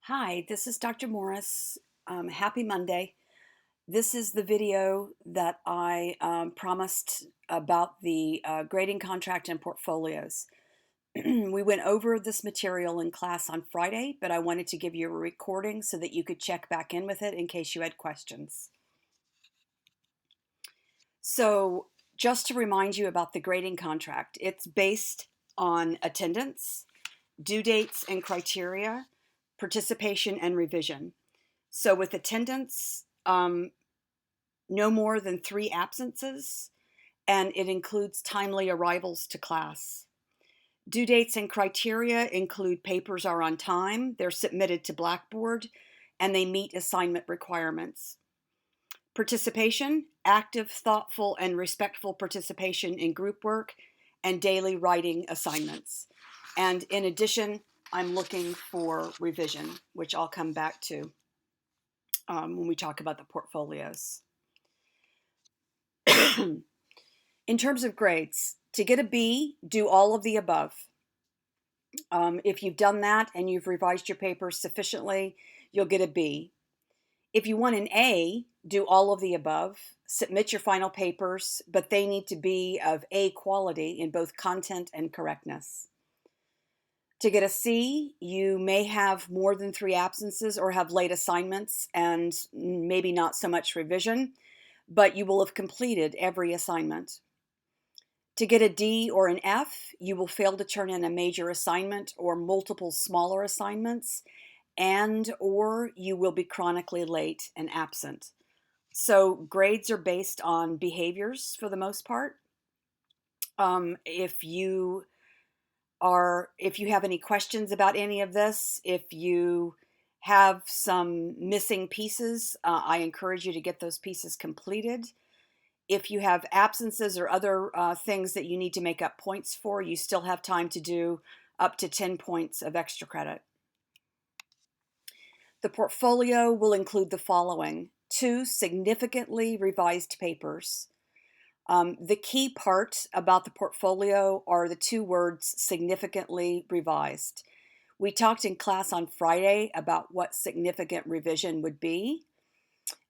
Hi, this is Dr. Morris. Happy Monday. This is the video that I promised about the grading contract and portfolios. We went over this material in class on Friday, but I wanted to give you a recording so that you could check back in with it in case you had questions. So, just to remind you about the grading contract, it's based on attendance, due dates and criteria, participation and revision. So with attendance, no more than 3 absences, and it includes timely arrivals to class. Due dates and criteria include papers are on time, they're submitted to Blackboard, and they meet assignment requirements. Participation, active, thoughtful, and respectful participation in group work and daily writing assignments. And in addition, I'm looking for revision, which I'll come back to when we talk about the portfolios. In terms of grades, to get a B, do all of the above. If you've done that and you've revised your papers sufficiently, you'll get a B. If you want an A, do all of the above. Submit your final papers, but they need to be of A quality in both content and correctness. To get a C, you may have more than 3 absences or have late assignments and maybe not so much revision, but you will have completed every assignment. To get a D or an F, you will fail to turn in a major assignment or multiple smaller assignments, and or you will be chronically late and absent. So grades are based on behaviors for the most part. If you have any questions about any of this, if you have some missing pieces, I encourage you to get those pieces completed. If you have absences or other things that you need to make up points for, you still have time to do up to 10 points of extra credit. The portfolio will include the following: 2 significantly revised papers. The key part about the portfolio are the 2 words significantly revised. We talked in class on Friday about what significant revision would be,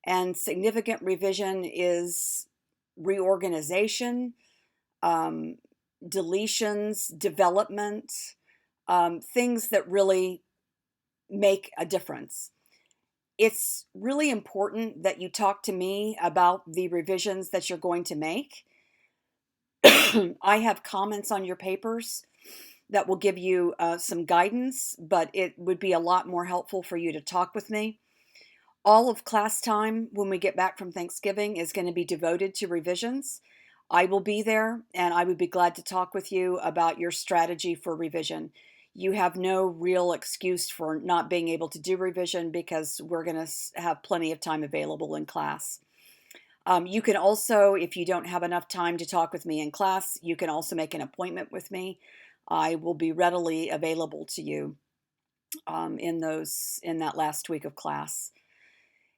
and significant revision is reorganization, um, deletions, development, things that really make a difference. It's really important that you talk to me about the revisions that you're going to make. I have comments on your papers that will give you some guidance, but it would be a lot more helpful for you to talk with me. All of class time when we get back from Thanksgiving is going to be devoted to revisions. I will be there and I would be glad to talk with you about your strategy for revision. You have no real excuse for not being able to do revision because we're going to have plenty of time available in class. You can also, if you don't have enough time to talk with me in class, you can also make an appointment with me. I will be readily available to you in that last week of class.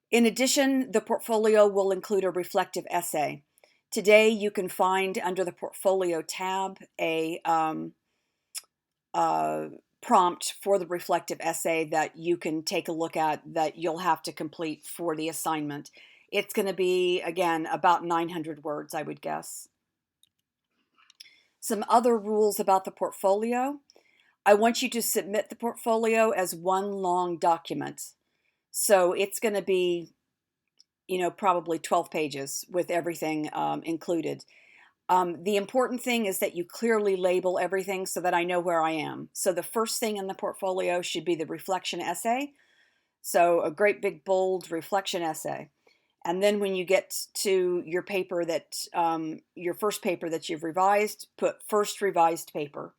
In addition, the portfolio will include a reflective essay. Today, you can find under the portfolio tab a prompt for the reflective essay that you can take a look at that you'll have to complete for the assignment. It's going to be, again, about 900 words, I would guess. Some other rules about the portfolio. I want you to submit the portfolio as one long document. So it's going to be, probably 12 pages with everything included. The important thing is that you clearly label everything so that I know where I am. So the first thing in the portfolio should be the reflection essay. So a great big bold reflection essay. And then when you get to your paper your first paper that you've revised, put first revised paper.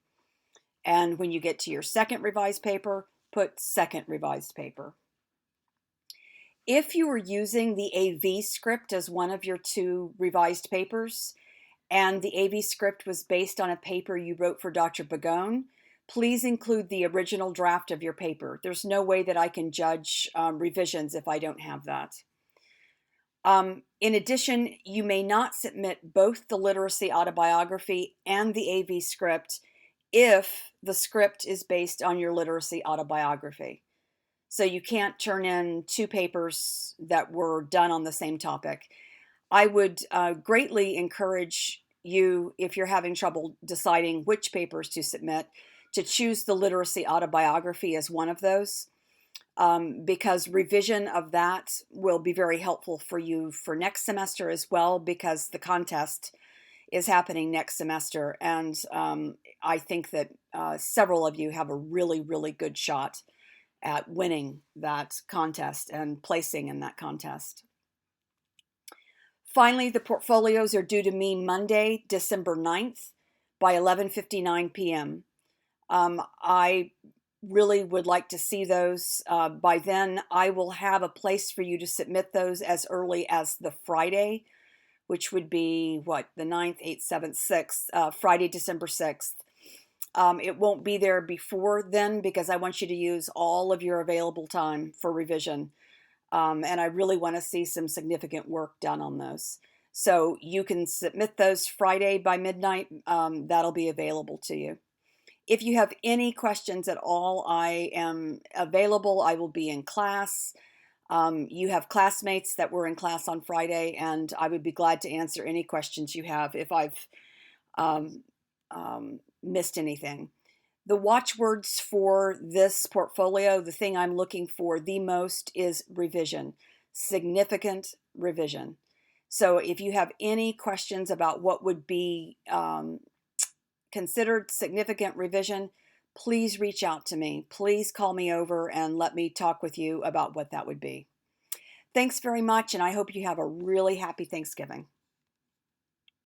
And when you get to your second revised paper, put second revised paper. If you are using the AV script as one of your 2 revised papers, and the AV script was based on a paper you wrote for Dr. Bagone, please include the original draft of your paper. There's no way that I can judge revisions if I don't have that. In addition, you may not submit both the literacy autobiography and the AV script if the script is based on your literacy autobiography. So you can't turn in two papers that were done on the same topic. I would greatly encourage you, if you're having trouble deciding which papers to submit, to choose the literacy autobiography as one of those, because revision of that will be very helpful for you for next semester as well, because the contest is happening next semester. And I think that several of you have a really, really good shot at winning that contest and placing in that contest. Finally, the portfolios are due to me Monday, December 9th by 11:59 p.m. I really would like to see those. By then, I will have a place for you to submit those as early as the Friday, which would be what, the 9th, 8th, 7th, 6th, Friday, December 6th. It won't be there before then because I want you to use all of your available time for revision. And I really want to see some significant work done on those. So you can submit those Friday by midnight. That'll be available to you. If you have any questions at all, I am available. I will be in class. You have classmates that were in class on Friday, and I would be glad to answer any questions you have if I've um, missed anything. The watchwords for this portfolio, the thing I'm looking for the most is revision, significant revision. So if you have any questions about what would be considered significant revision, please reach out to me. Please call me over and let me talk with you about what that would be. Thanks very much, and I hope you have a really happy Thanksgiving.